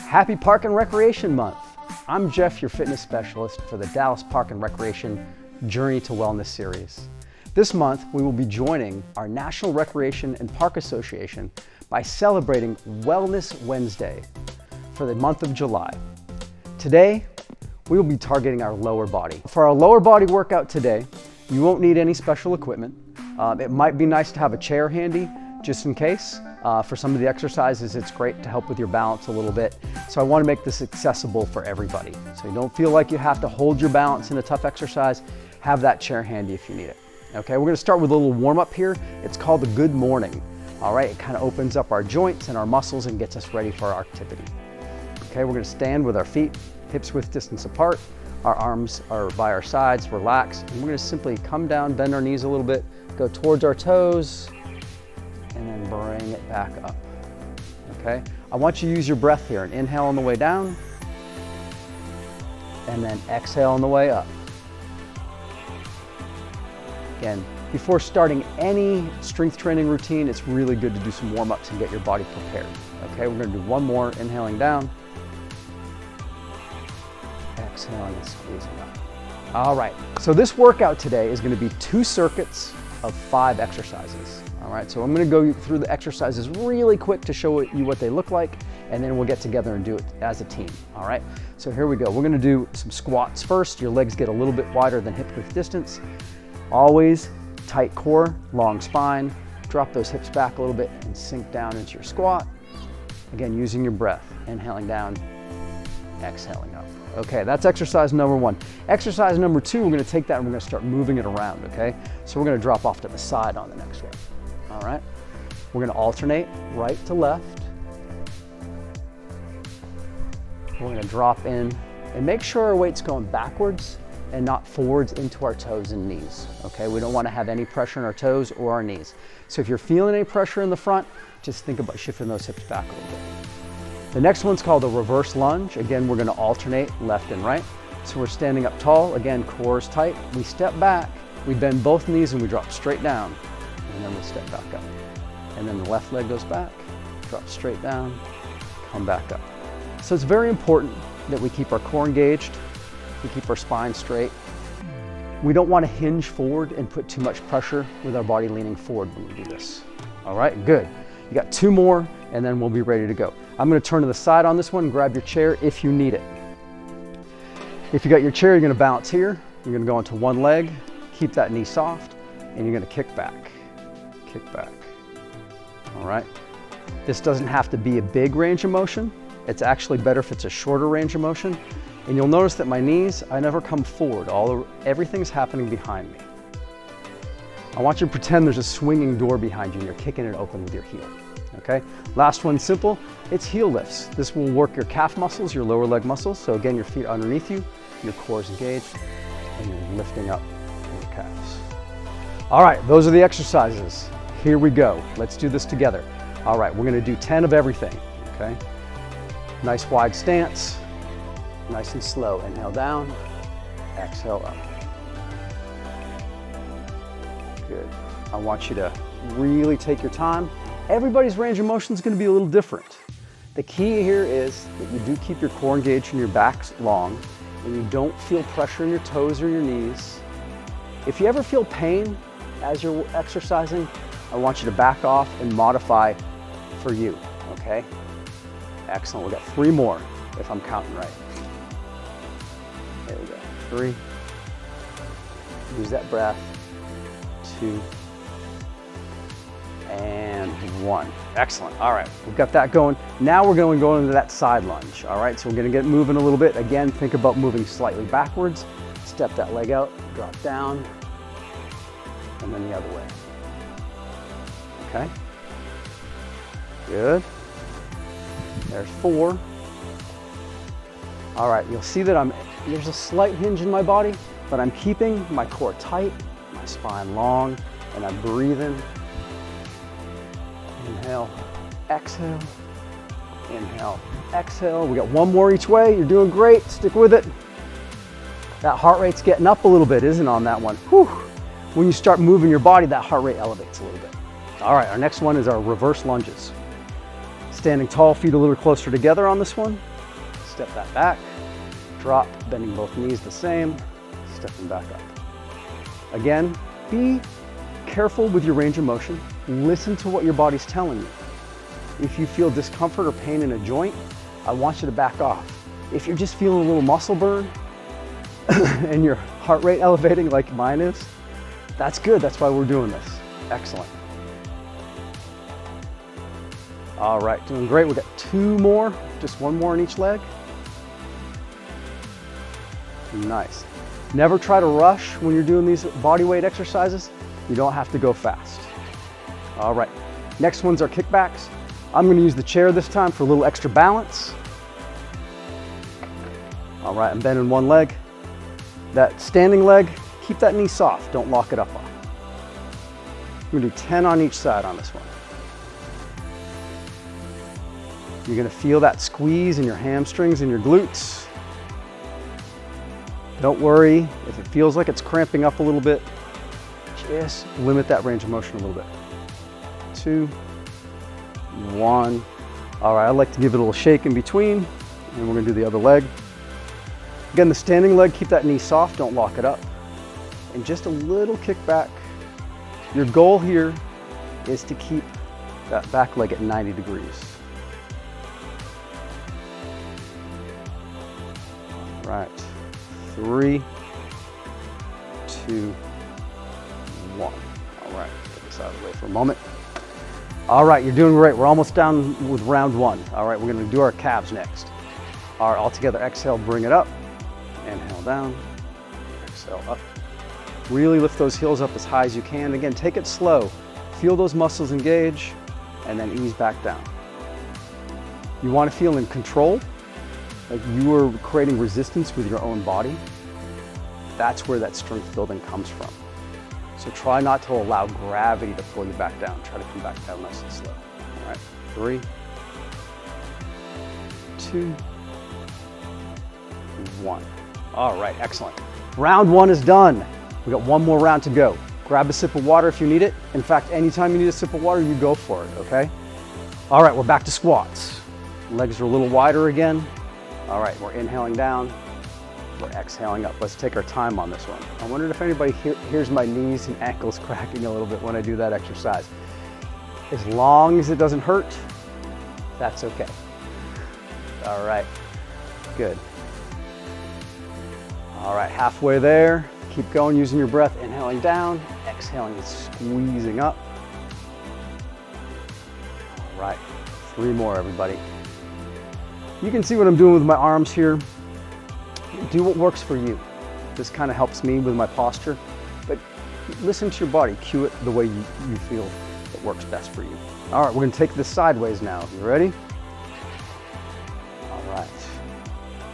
Happy Park and Recreation Month. I'm Jeff, your fitness specialist for the Dallas Park and Recreation Journey to Wellness series. This month, we will be joining our National Recreation and Park Association by celebrating Wellness Wednesday for the month of July. Today, we will be targeting our lower body. For our lower body workout today, you won't need any special equipment. It might be nice to have a chair handy just in case. For some of the exercises, it's great to help with your balance a little bit. So I want to make this accessible for everybody. So you don't feel like you have to hold your balance in a tough exercise. Have that chair handy if you need it. Okay, we're going to start with a little warm up here. It's called the Good Morning. All right, it kind of opens up our joints and our muscles and gets us ready for our activity. Okay, we're going to stand with our feet hips width distance apart. Our arms are by our sides, relax. And we're going to simply come down, bend our knees a little bit, go towards our toes, and then bring it back up, okay? I want you to use your breath here. An inhale on the way down, and then exhale on the way up. Again, before starting any strength training routine, it's really good to do some warm-ups and get your body prepared, okay? We're gonna do one more, inhaling down, exhaling and squeezing up. All right, so this workout today is gonna be 2 circuits of 5 exercises. All right, so I'm gonna go through the exercises really quick to show you what they look like, and then we'll get together and do it as a team, all right? So here we go. We're gonna do some squats first. Your legs get a little bit wider than hip width distance. Always tight core, long spine. Drop those hips back a little bit and sink down into your squat. Again, using your breath, inhaling down, exhaling up. Okay, that's exercise number 1. Exercise number 2, we're gonna take that and we're gonna start moving it around, okay? So we're gonna drop off to the side on the next one. All right, we're gonna alternate right to left. We're gonna drop in and make sure our weight's going backwards and not forwards into our toes and knees, okay? We don't wanna have any pressure on our toes or our knees. So if you're feeling any pressure in the front, just think about shifting those hips back a little bit. The next one's called a reverse lunge. Again, we're gonna alternate left and right. So we're standing up tall, again, core is tight. We step back, we bend both knees and we drop straight down. And then we step back up. And then the left leg goes back, drop straight down, come back up. So it's very important that we keep our core engaged, we keep our spine straight. We don't want to hinge forward and put too much pressure with our body leaning forward when we do this. All right, good. You got 2 more and then we'll be ready to go. I'm gonna turn to the side on this one and grab your chair if you need it. If you got your chair, you're gonna balance here. You're gonna go onto one leg, keep that knee soft, and you're gonna kick back. Kick back. All right. This doesn't have to be a big range of motion. It's actually better if it's a shorter range of motion. And you'll notice that my knees, I never come forward. Everything's happening behind me. I want you to pretend there's a swinging door behind you and you're kicking it open with your heel. Okay. Last one, simple. It's heel lifts. This will work your calf muscles, your lower leg muscles. So again, your feet underneath you, your core is engaged, and you're lifting up your calves. All right, those are the exercises. Here we go. Let's do this together. All right, we're gonna do 10 of everything, okay? Nice wide stance, nice and slow. Inhale down, exhale up. Good. I want you to really take your time. Everybody's range of motion is gonna be a little different. The key here is that you do keep your core engaged and your back's long, and you don't feel pressure in your toes or your knees. If you ever feel pain as you're exercising, I want you to back off and modify for you, okay? Excellent, we got 3 more, if I'm counting right. There we go, 3. Use that breath, 2, and 1. Excellent, all right, we've got that going. Now we're going to go into that side lunge, all right? So we're gonna get moving a little bit. Again, think about moving slightly backwards. Step that leg out, drop down, and then the other way. Okay, good. There's 4. All right, you'll see that there's a slight hinge in my body, but I'm keeping my core tight, my spine long, and I'm breathing. Inhale, exhale, inhale, exhale. We got 1 more each way. You're doing great, stick with it. That heart rate's getting up a little bit, isn't it, on that one? Whew. When you start moving your body, that heart rate elevates a little bit. All right, our next one is our reverse lunges. Standing tall, feet a little closer together on this one. step that back, drop, bending both knees the same, stepping back up. Again, be careful with your range of motion. Listen to what your body's telling you. If you feel discomfort or pain in a joint, I want you to back off. If you're just feeling a little muscle burn and your heart rate elevating like mine is, that's good. That's why we're doing this. Excellent. All right, doing great. We've got 2 more, just 1 more in each leg. Nice. Never try to rush when you're doing these body weight exercises. You don't have to go fast. All right, next ones are kickbacks. I'm gonna use the chair this time for a little extra balance. All right, I'm bending one leg. That standing leg, keep that knee soft, don't lock it up on. We're gonna do 10 on each side on this one. You're gonna feel that squeeze in your hamstrings and your glutes. Don't worry if it feels like it's cramping up a little bit. Just limit that range of motion a little bit. 2, 1. All right, I like to give it a little shake in between, and we're gonna do the other leg. Again, the standing leg, keep that knee soft, don't lock it up. And just a little kick back. Your goal here is to keep that back leg at 90 degrees. All right, 3, 2, 1. All right, get this out of the way for a moment. All right, you're doing great. We're almost done with round 1. All right, we're gonna do our calves next. All right, all together, exhale, bring it up. Inhale down, exhale up. Really lift those heels up as high as you can. Again, take it slow. Feel those muscles engage, and then ease back down. You wanna feel in control, like you are creating resistance with your own body. That's where that strength building comes from. So try not to allow gravity to pull you back down. Try to come back down nice and slow. All right, 3, 2, 1. All right, excellent. Round 1 is done. We got 1 more round to go. Grab a sip of water if you need it. In fact, anytime you need a sip of water, you go for it, okay? All right, we're back to squats. Legs are a little wider again. All right, we're inhaling down. We're exhaling up. Let's take our time on this one. I wondered if anybody hears my knees and ankles cracking a little bit when I do that exercise. As long as it doesn't hurt, that's okay. All right, good. All right, halfway there. Keep going using your breath, inhaling down, exhaling and squeezing up. All right, 3 more, everybody. You can see what I'm doing with my arms here. Do what works for you. This kind of helps me with my posture, but listen to your body. Cue it the way you feel that works best for you. All right, we're gonna take this sideways now. You ready? All right,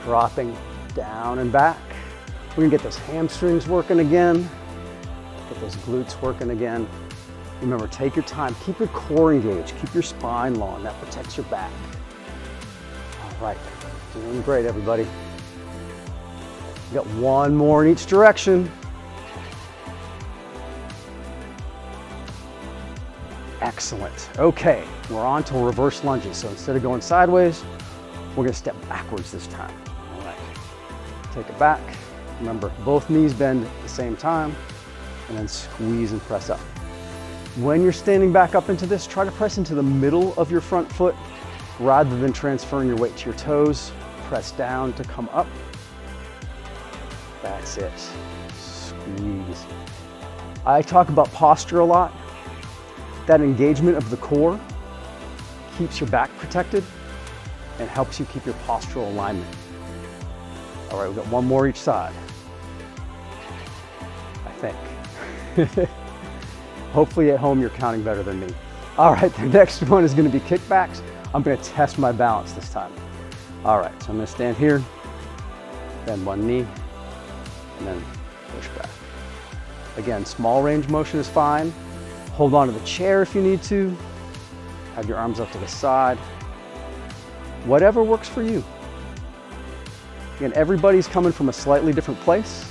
dropping down and back. We're gonna get those hamstrings working again, get those glutes working again. Remember, take your time, keep your core engaged, keep your spine long, that protects your back. All right, doing great, everybody. We got 1 more in each direction. Excellent. Okay, we're on to reverse lunges. So instead of going sideways, we're gonna step backwards this time. All right, take it back. Remember, both knees bend at the same time, and then squeeze and press up. When you're standing back up into this, try to press into the middle of your front foot rather than transferring your weight to your toes. Press down to come up. That's it. Squeeze. I talk about posture a lot. That engagement of the core keeps your back protected and helps you keep your postural alignment. All right, we've got 1 more each side, I think. Hopefully at home you're counting better than me. All right, the next one is gonna be kickbacks. I'm gonna test my balance this time. All right, so I'm gonna stand here, bend one knee, and then push back. Again, small range motion is fine. Hold on to the chair if you need to. Have your arms up to the side. Whatever works for you. Again, everybody's coming from a slightly different place,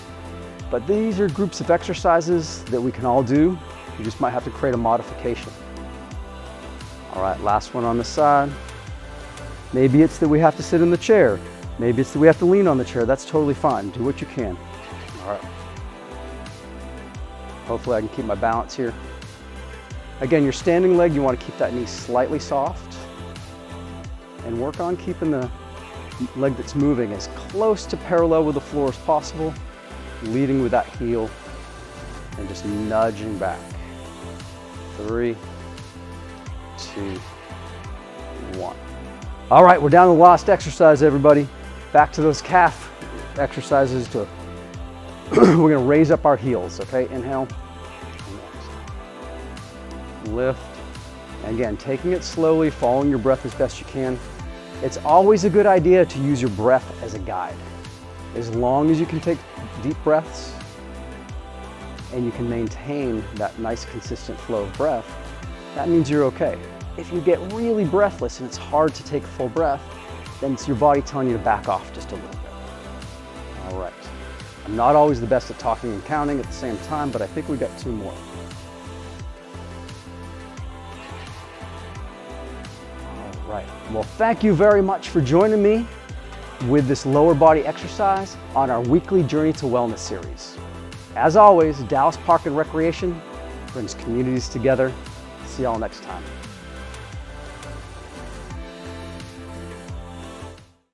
but these are groups of exercises that we can all do. You just might have to create a modification. All right, last one on the side. Maybe it's that we have to sit in the chair. Maybe it's that we have to lean on the chair. That's totally fine. Do what you can. All right. Hopefully I can keep my balance here. Again, your standing leg, you want to keep that knee slightly soft and work on keeping the leg that's moving as close to parallel with the floor as possible, leading with that heel and just nudging back. 3, 2, 1. All right, we're down to the last exercise, everybody. Back to those calf exercises. We're gonna raise up our heels, okay? Inhale, lift. And again, taking it slowly, following your breath as best you can. It's always a good idea to use your breath as a guide. As long as you can take deep breaths and you can maintain that nice consistent flow of breath, that means you're okay. If you get really breathless and it's hard to take a full breath, then it's your body telling you to back off just a little bit. All right. I'm not always the best at talking and counting at the same time, but I think we got 2 more. All right. Well, thank you very much for joining me with this lower body exercise on our weekly Journey to Wellness series. As always, Dallas Park and Recreation brings communities together. See y'all next time.